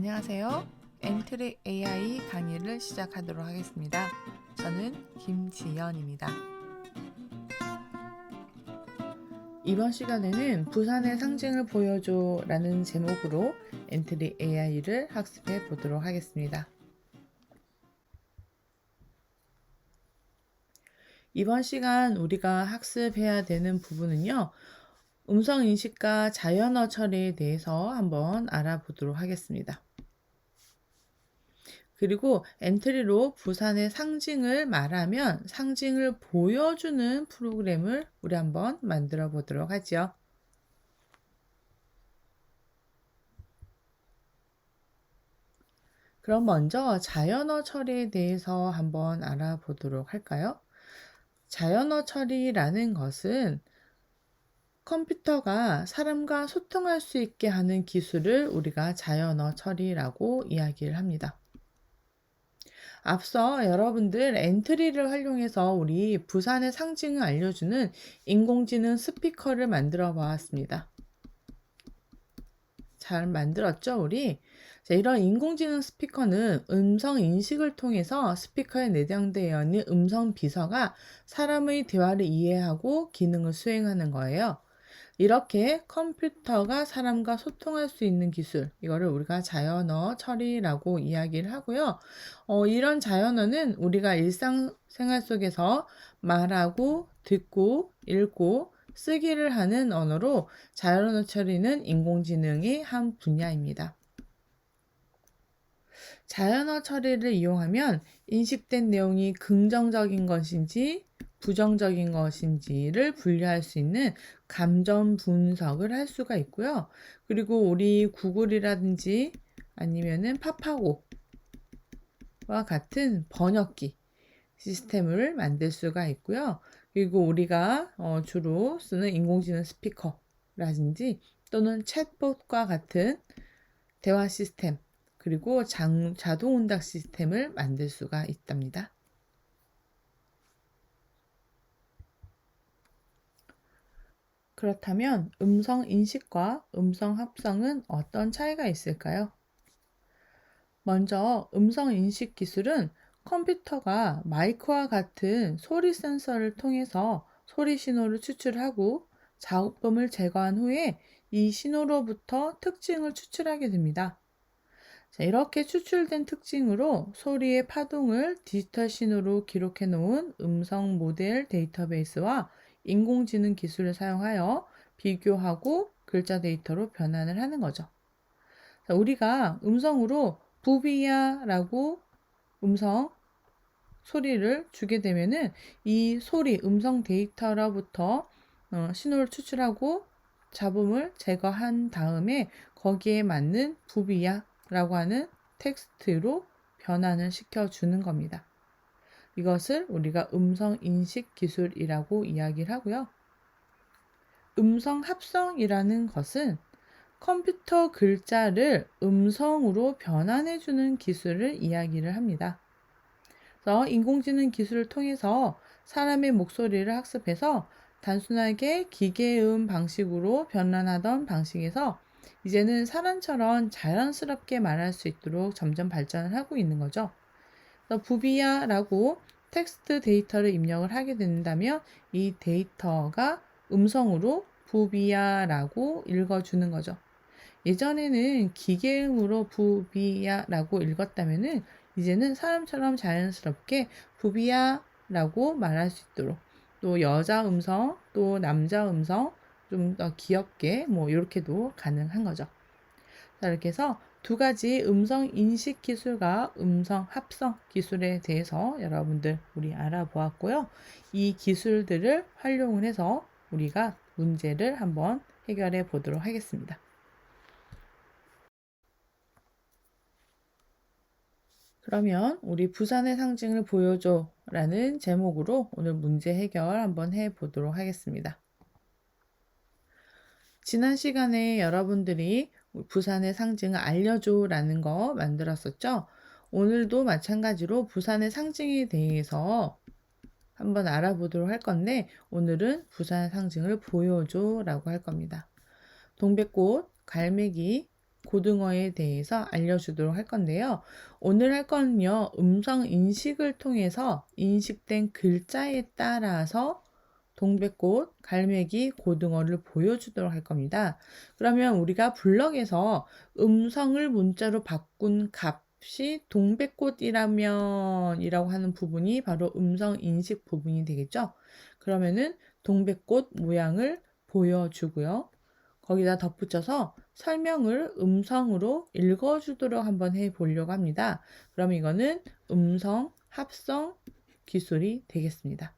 안녕하세요. 엔트리 AI 강의를 시작하도록 하겠습니다. 저는 김지연입니다. 이번 시간에는 부산의 상징을 보여줘 라는 제목으로 엔트리 AI를 학습해 보도록 하겠습니다. 이번 시간 우리가 학습해야 되는 부분은요, 음성인식과 자연어 처리에 대해서 한번 알아보도록 하겠습니다. 그리고 엔트리로 부산의 상징을 말하면 상징을 보여주는 프로그램을 우리 한번 만들어 보도록 하죠. 그럼 먼저 자연어 처리에 대해서 한번 알아보도록 할까요? 자연어 처리라는 것은 컴퓨터가 사람과 소통할 수 있게 하는 기술을 우리가 자연어 처리라고 이야기를 합니다. 앞서 여러분들 엔트리를 활용해서 우리 부산의 상징을 알려주는 인공지능 스피커를 만들어 보았습니다. 잘 만들었죠, 우리? 자, 이런 인공지능 스피커는 음성 인식을 통해서 스피커에 내장되어 있는 음성 비서가 사람의 대화를 이해하고 기능을 수행하는 거예요. 이렇게 컴퓨터가 사람과 소통할 수 있는 기술, 이거를 우리가 자연어 처리라고 이야기를 하고요. 이런 자연어는 우리가 일상생활 속에서 말하고, 듣고, 읽고, 쓰기를 하는 언어로 자연어 처리는 인공지능의 한 분야입니다. 자연어 처리를 이용하면 인식된 내용이 긍정적인 것인지 부정적인 것인지를 분류할 수 있는 감정 분석을 할 수가 있고요. 그리고 우리 구글이라든지 아니면은 파파고와 같은 번역기 시스템을 만들 수가 있고요. 그리고 우리가 주로 쓰는 인공지능 스피커라든지 또는 챗봇과 같은 대화 시스템 그리고 자동 응답 시스템을 만들 수가 있답니다. 그렇다면 음성 인식과 음성 합성은 어떤 차이가 있을까요? 먼저 음성 인식 기술은 컴퓨터가 마이크와 같은 소리 센서를 통해서 소리 신호를 추출하고 잡음을 제거한 후에 이 신호로부터 특징을 추출하게 됩니다. 자, 이렇게 추출된 특징으로 소리의 파동을 디지털 신호로 기록해 놓은 음성 모델 데이터베이스와 인공지능 기술을 사용하여 비교하고 글자 데이터로 변환을 하는 거죠. 자, 우리가 음성으로 부비야 라고 음성 소리를 주게 되면은 이 소리 음성 데이터로부터 신호를 추출하고 잡음을 제거한 다음에 거기에 맞는 부비야 라고 하는 텍스트로 변환을 시켜주는 겁니다. 이것을 우리가 음성 인식 기술이라고 이야기를 하고요. 음성 합성이라는 것은 컴퓨터 글자를 음성으로 변환해주는 기술을 이야기를 합니다. 그래서 인공지능 기술을 통해서 사람의 목소리를 학습해서 단순하게 기계음 방식으로 변환하던 방식에서 이제는 사람처럼 자연스럽게 말할 수 있도록 점점 발전을 하고 있는 거죠. 그래서 부비야라고 텍스트 데이터를 입력을 하게 된다면 이 데이터가 음성으로 부비야라고 읽어주는 거죠. 예전에는 기계음으로 부비야라고 읽었다면은 이제는 사람처럼 자연스럽게 부비야라고 말할 수 있도록 또 여자 음성 또 남자 음성 좀 더 귀엽게 이렇게도 가능한 거죠. 자, 이렇게 해서 두 가지 음성 인식 기술과 음성 합성 기술에 대해서 여러분들 우리 알아보았고요. 이 기술들을 활용을 해서 우리가 문제를 한번 해결해 보도록 하겠습니다. 그러면 우리 부산의 상징을 보여줘 라는 제목으로 오늘 문제 해결 한번 해 보도록 하겠습니다. 지난 시간에 여러분들이 부산의 상징을 알려줘 라는 거 만들었었죠? 오늘도 마찬가지로 부산의 상징에 대해서 한번 알아보도록 할 건데 오늘은 부산의 상징을 보여줘 라고 할 겁니다. 동백꽃, 갈매기, 고등어에 대해서 알려주도록 할 건데요. 오늘 할 거는요, 음성 인식을 통해서 인식된 글자에 따라서 동백꽃, 갈매기, 고등어를 보여주도록 할 겁니다. 그러면 우리가 블럭에서 음성을 문자로 바꾼 값이 동백꽃이라면 이라고 하는 부분이 바로 음성 인식 부분이 되겠죠. 그러면은 동백꽃 모양을 보여주고요. 거기다 덧붙여서 설명을 음성으로 읽어주도록 한번 해보려고 합니다. 그럼 이거는 음성 합성 기술이 되겠습니다.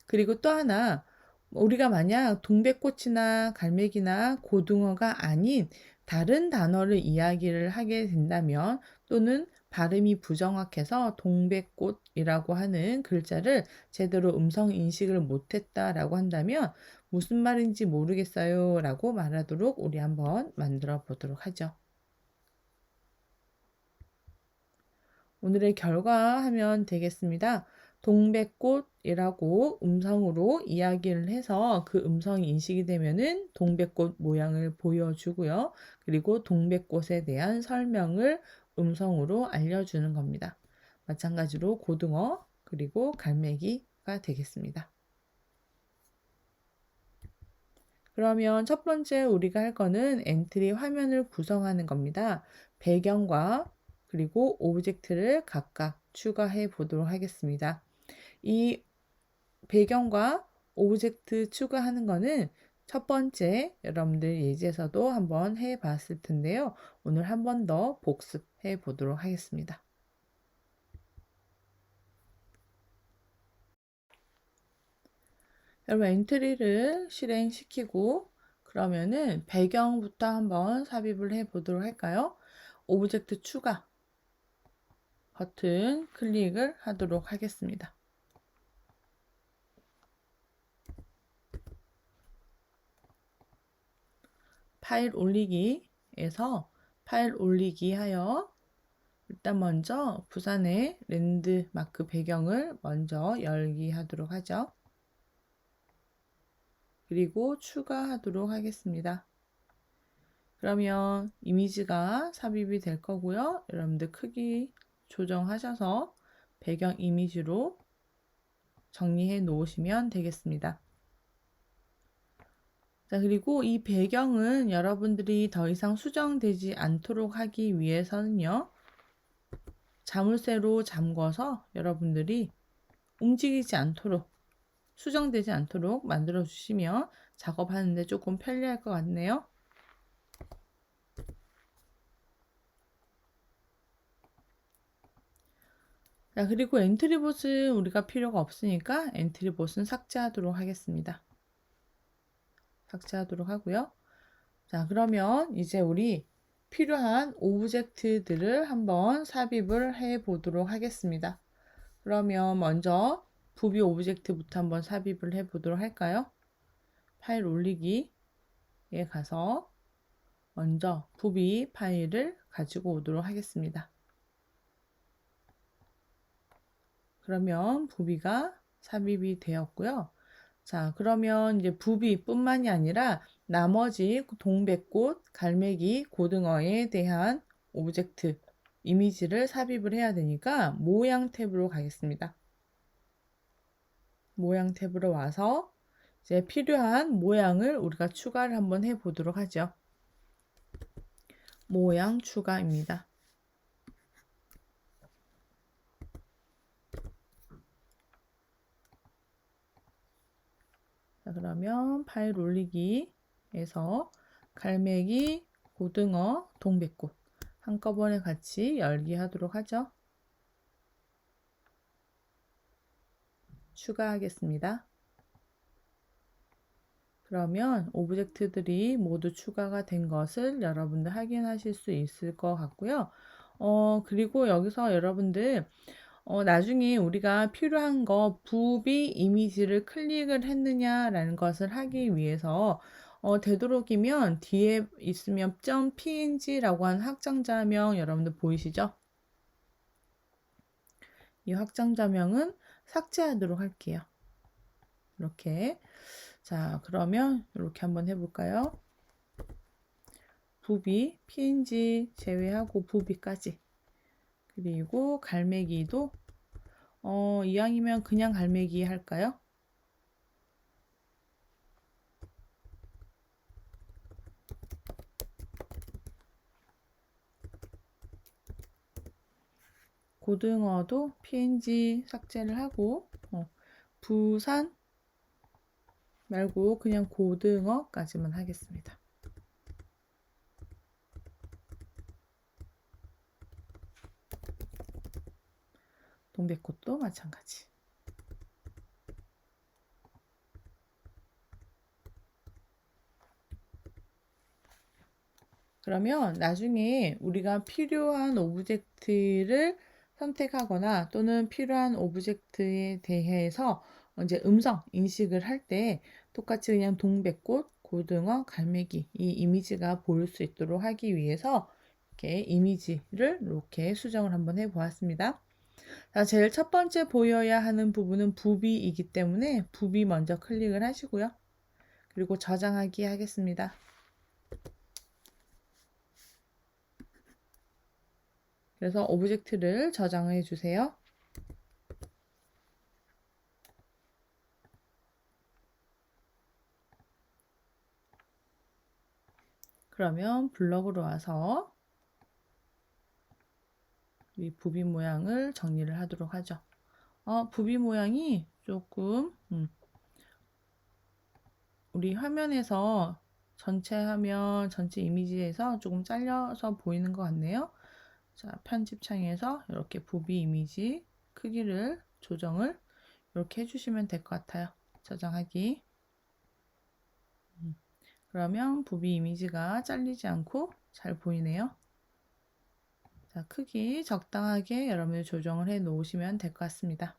그리고 또 하나, 우리가 만약 동백꽃이나 갈매기나 고등어가 아닌 다른 단어를 이야기를 하게 된다면, 또는 발음이 부정확해서 동백꽃이라고 하는 글자를 제대로 음성 인식을 못했다라고 한다면 무슨 말인지 모르겠어요 라고 말하도록 우리 한번 만들어 보도록 하죠. 오늘의 결과 하면 되겠습니다. 동백꽃이라고 음성으로 이야기를 해서 그 음성이 인식이 되면은 동백꽃 모양을 보여주고요. 그리고 동백꽃에 대한 설명을 음성으로 알려주는 겁니다. 마찬가지로 고등어 그리고 갈매기가 되겠습니다. 그러면 첫 번째 우리가 할 거는 엔트리 화면을 구성하는 겁니다. 배경과 그리고 오브젝트를 각각 추가해 보도록 하겠습니다. 이 배경과 오브젝트 추가하는 거는 첫 번째 여러분들 예제에서도 한번 해 봤을 텐데요. 오늘 한 번 더 복습해 보도록 하겠습니다. 여러분 엔트리를 실행시키고 그러면은 배경부터 한번 삽입을 해 보도록 할까요? 오브젝트 추가 버튼 클릭을 하도록 하겠습니다. 파일 올리기에서 파일 올리기 하여 일단 먼저 부산의 랜드마크 배경을 먼저 열기 하도록 하죠. 그리고 추가하도록 하겠습니다. 그러면 이미지가 삽입이 될 거고요. 여러분들 크기 조정하셔서 배경 이미지로 정리해 놓으시면 되겠습니다. 자, 그리고 이 배경은 여러분들이 더 이상 수정되지 않도록 하기 위해서는요, 자물쇠로 잠궈서 여러분들이 움직이지 않도록, 수정되지 않도록 만들어 주시면 작업하는데 조금 편리할 것 같네요. 자, 그리고 엔트리봇은 우리가 필요가 없으니까 엔트리봇은 삭제하도록 하겠습니다. 삭제하도록 하고요. 자, 그러면 이제 우리 필요한 오브젝트들을 한번 삽입을 해 보도록 하겠습니다. 그러면 먼저 부비 오브젝트부터 한번 삽입을 해 보도록 할까요? 파일 올리기에 가서 먼저 부비 파일을 가지고 오도록 하겠습니다. 그러면 부비가 삽입이 되었고요. 자, 그러면 이제 부비뿐만이 아니라 나머지 동백꽃, 갈매기, 고등어에 대한 오브젝트, 이미지를 삽입을 해야 되니까 모양 탭으로 가겠습니다. 모양 탭으로 와서 이제 필요한 모양을 우리가 추가를 한번 해 보도록 하죠. 모양 추가입니다. 자, 그러면 파일 올리기에서 갈매기, 고등어, 동백꽃 한꺼번에 같이 열기 하도록 하죠. 추가하겠습니다. 그러면 오브젝트들이 모두 추가가 된 것을 여러분들 확인하실 수 있을 것 같고요. 그리고 여기서 여러분들 나중에 우리가 필요한 거 부비 이미지를 클릭을 했느냐라는 것을 하기 위해서 되도록이면 뒤에 있으면 .png라고 하는 확장자명 여러분들 보이시죠? 이 확장자명은 삭제하도록 할게요. 이렇게. 자, 그러면 이렇게 한번 해볼까요? 부비, png 제외하고 부비까지. 그리고 갈매기도 이왕이면 그냥 갈매기 할까요? 고등어도 png 삭제를 하고 부산 말고 그냥 고등어까지만 하겠습니다. 동백꽃도 마찬가지. 그러면 나중에 우리가 필요한 오브젝트를 선택하거나 또는 필요한 오브젝트에 대해서 이제 음성 인식을 할 때 똑같이 그냥 동백꽃, 고등어, 갈매기 이 이미지가 보일 수 있도록 하기 위해서 이렇게 이미지를 이렇게 수정을 한번 해 보았습니다. 자, 제일 첫 번째 보여야 하는 부분은 부비이기 때문에 부비 먼저 클릭을 하시고요. 그리고 저장하기 하겠습니다. 그래서 오브젝트를 저장해 주세요. 그러면 블럭으로 와서 이 부비 모양을 정리를 하도록 하죠. 부비 모양이 조금 우리 화면에서 전체 화면, 전체 이미지에서 조금 잘려서 보이는 것 같네요. 자, 편집창에서 이렇게 부비 이미지 크기를 조정을 이렇게 해주시면 될 것 같아요. 저장하기. 그러면 부비 이미지가 잘리지 않고 잘 보이네요. 자, 크기 적당하게 여러분들 조정을 해 놓으시면 될 것 같습니다.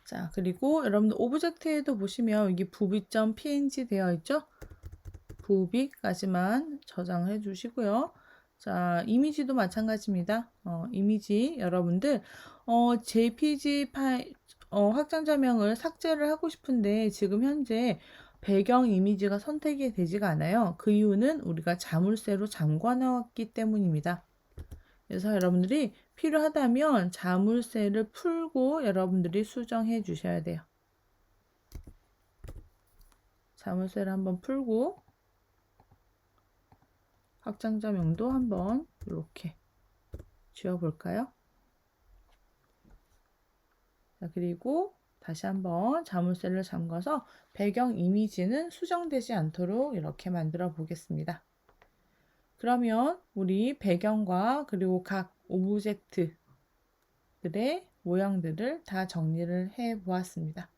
자, 그리고 여러분들 오브젝트에도 보시면 여기 부비.png 되어 있죠? 부비까지만 저장을 해 주시고요. 자, 이미지도 마찬가지입니다. 이미지 여러분들 JPG 파일 확장자명을 삭제를 하고 싶은데 지금 현재 배경 이미지가 선택이 되지가 않아요. 그 이유는 우리가 자물쇠로 잠궈 놓았기 때문입니다. 그래서 여러분들이 필요하다면 자물쇠를 풀고 여러분들이 수정해 주셔야 돼요. 자물쇠를 한번 풀고 확장자명도 한번 이렇게 지워볼까요? 자, 그리고 다시 한번 자물쇠를 잠가서 배경 이미지는 수정되지 않도록 이렇게 만들어 보겠습니다. 그러면 우리 배경과 그리고 각 오브젝트들의 모양들을 다 정리를 해 보았습니다.